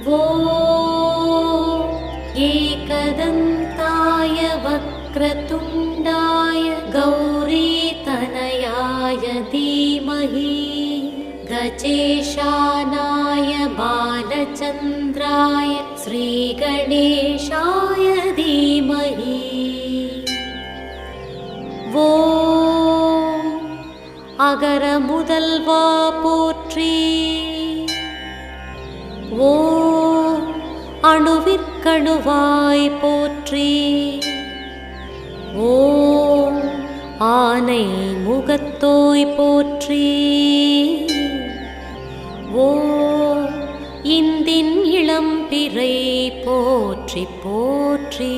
ॐ एकदन्ताय वक्रतुण्डाय गौरीतनयाय धीमहि गजेशानाय बालचन्द्राय श्रीगणेशाय धीमहि ஓம் அகர முதல்வா போற்றி. ஓம் அணுவிற்கணுவாய் போற்றி. ஓம் ஆனை முகத்தோய் போற்றி. ஓம் இந்தின் இளம்பிறை போற்றி போற்றி.